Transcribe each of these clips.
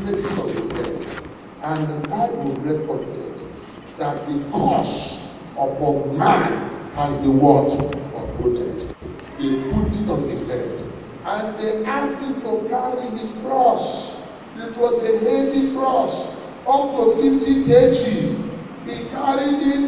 placing of his head. And the Bible recorded that the curse upon man has been what? Uprooted. They put it on his head. And they asked him to carry his cross. It was a heavy cross, up to 50 kg. He carried it.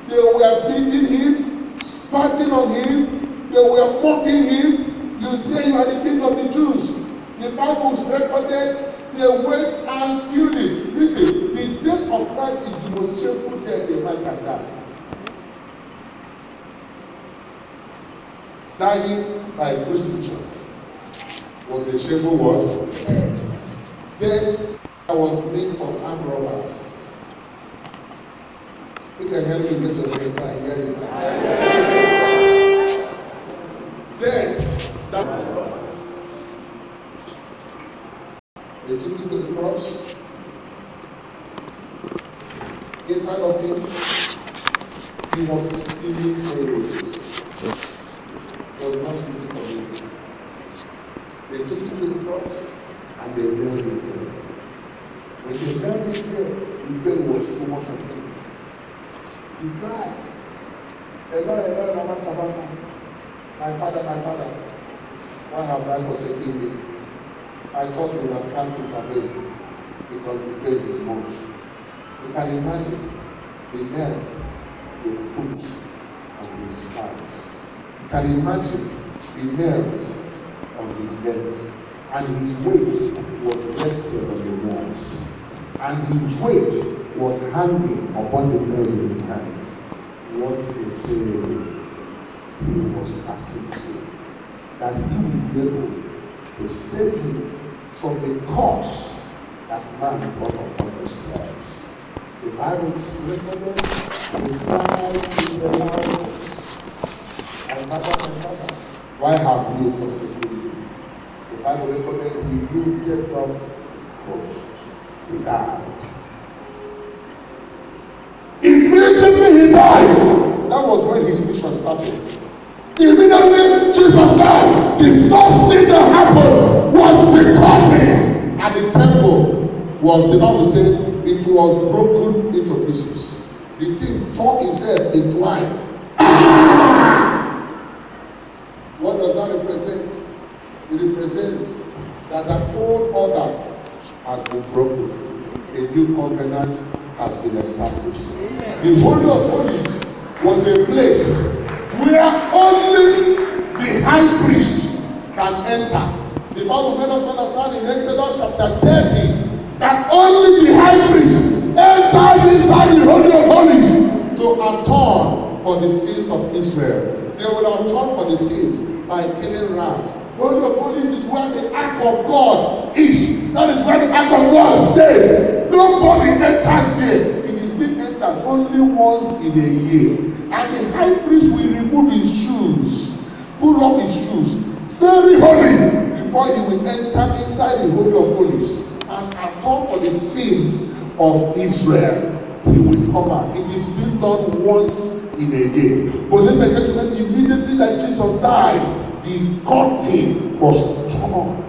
They were beating him, spat on him. They were mocking him. You say you are the king of the Jews. The Bible is recorded. They went and killed him. Listen, the death of Christ is the most shameful death a man can die. Dying by crucifixion was a shameful what? Death. Death that was made from armed robbers. You can help me raise your hands, I hear you. Death that they took him to the cross. Inside of him, he was feeling pains. It was not easy for him. They took him to the cross and they nailed him there. When they nailed him there, the pain was too much on him. He cried, Eloi, Eloi, lama sabachthani. My father, why have I forsaken me? I thought you would have come to intervene because the pain is much. You can imagine the nails they put on his hands. You can imagine the nails on his legs. And his weight was rested on the nails. And his weight was hanging upon the nails in his hand. What a pain he was passing through. That he would be able to save him from the curse that man brought upon themselves. The Bible recorded, he cried in the loud voice, my father, why have you forsaken me? The Bible recorded he lifted from the cross. He died. Immediately he died. That was when his mission started. Immediately Jesus died. The first thing that happened was the cutting. And the temple was, the Bible said, it was broken into pieces. The thing tore itself into twine. What does that represent? It represents that the old order has been broken. A new covenant has been established. The Holy of Holies was a place where only the high priest can enter. The Bible made us understand in Exodus chapter 30 that only the high priest enters inside the Holy of Holies to atone for the sins of Israel. They will atone for the sins by killing rams. Holy of Holies is where the ark of God is. That is where the ark of God stays. Nobody enters there. It is being entered only once in a year. And the high priest will remove his shoes, pull off his shoes, very holy, before he will enter inside the Holy of Holies and atone for the sins of Israel. He will come out. It is being done once in a year. But ladies and gentlemen, immediately that Jesus died, the curtain was torn.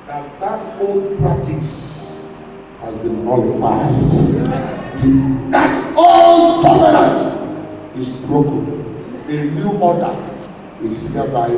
That old practice has been nullified. That old covenant is broken. A new order is hereby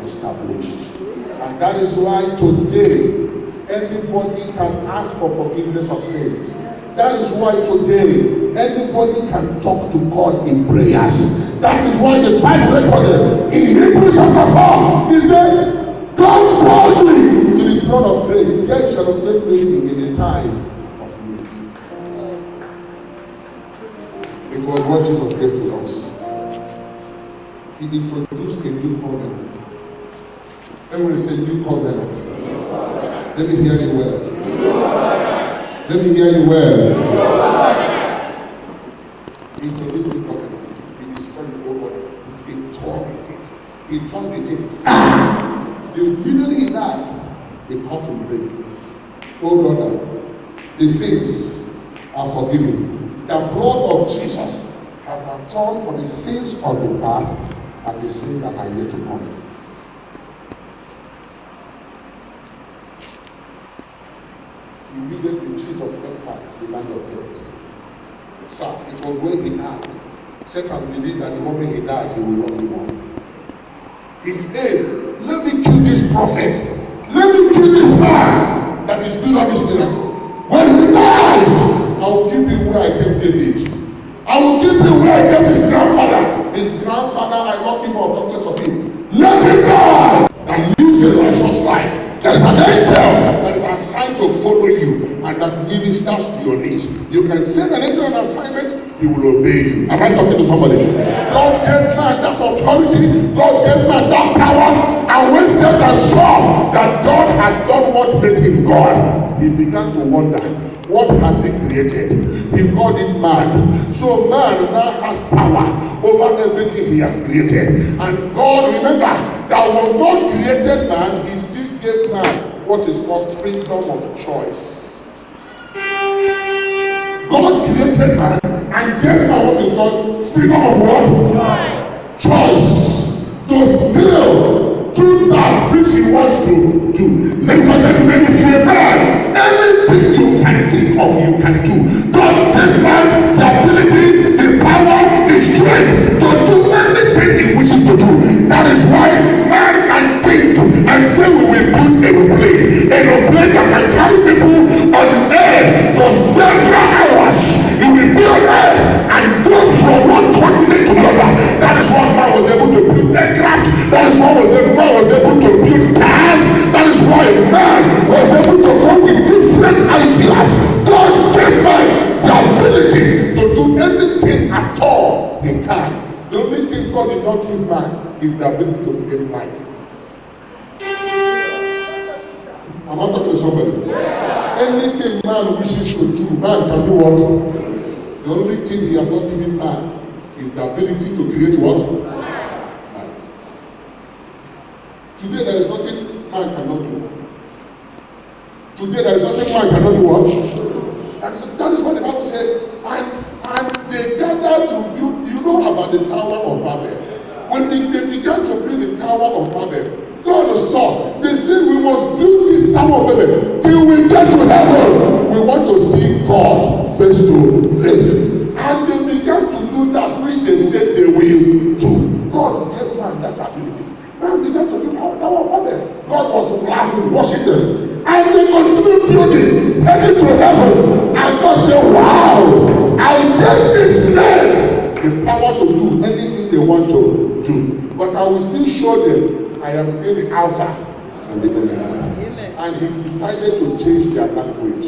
established. And that is why today anybody can ask for forgiveness of sins. That is why today anybody can talk to God in prayers. That is why the Bible recorded in Hebrews chapter 4, he said, come boldly to the throne of grace, there you shall obtain mercy in the time of need. It was what Jesus gave to us. He introduced a new covenant. Everybody say new covenant. Let me hear you well. Let me hear you well. He introduced new covenant. He destroyed the old order. He tore it. He turned it in. Immediately he died, the curtain break. Old order. The sins are forgiven. The blood of Jesus has atoned for the sins of the past and the sins that are yet to come. immediately Jesus entered the land of death. Sir, it was when he died. Satan believed that the moment he dies, he will not be one. His aim, let me kill this prophet. Let me kill this man that is doing all this miracle. When he dies, I will keep him where I kept David. I will keep him where I kept his grandfather. His grandfather, I locked him out, talk less of him. Let him die and live a righteous life. There is an angel that is assigned to follow you and that ministers to your needs. You can send an angel on assignment, he will obey you. Am I talking to somebody? God gave man that authority, God gave man that power, and when Satan saw that God has done what made him God, he began to wonder, what has he created? He called it man. So man now has power over everything he has created. And God, remember that when God created man, he still gave man what is called freedom of choice. God created man and gave man what is called freedom of what? Choice. To still do that which he wants to do. Ladies and gentlemen, if you're a man, anything you can think of, you can do. God gave man the ability, the power, the strength to do anything he wishes to do. That is why man can think and say we will put aeroplane that can carry people on air for several hours. It will be on air and go from one continent to another. That is what man was able to build aircraft. That is what man was able to build cars. That is why man was able to come with different ideas. God gave man the ability to do anything at all he can. The only thing God did not give man is the ability to create life. Am I talking to somebody? Anything man wishes to do, man can do what? The only thing he has not given man is the ability to create what? Life. Today there is nothing man cannot do. Today there is nothing man cannot do what? That is what the Bible said. And they gathered to build, you know about the Tower of Babel. When they began to build the Tower of Babel, God saw, they said we must build this Tower of Babel till we get to heaven. We want to see God face to face. And they began to do that which they said they will do. God gave man that ability. Man began to build our Tower of Babel. God was laughing, watching them. And they continued building, heading to heaven. And God said, wow, I gave this man the power to do anything they want to do. But I will still show them I am still the Alpha and the Omega. And he decided to change their language.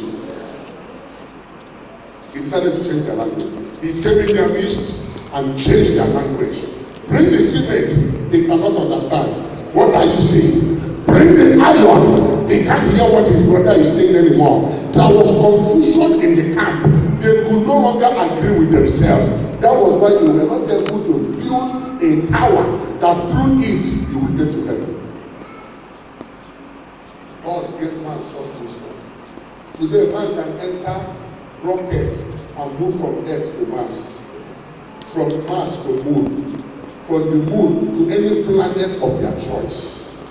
He decided to change their language. He came in their midst and changed their language. Bring the cement, they cannot understand. What are you saying? Bring the iron, they can't hear what his brother is saying anymore. There was confusion in the camp. They could no longer agree with themselves. That was why they were not able to build a tower that through it you will get to heaven. God gave man such wisdom. Today man can enter rockets and move from Earth to Mars, from Mars to Moon, from the Moon to any planet of their choice.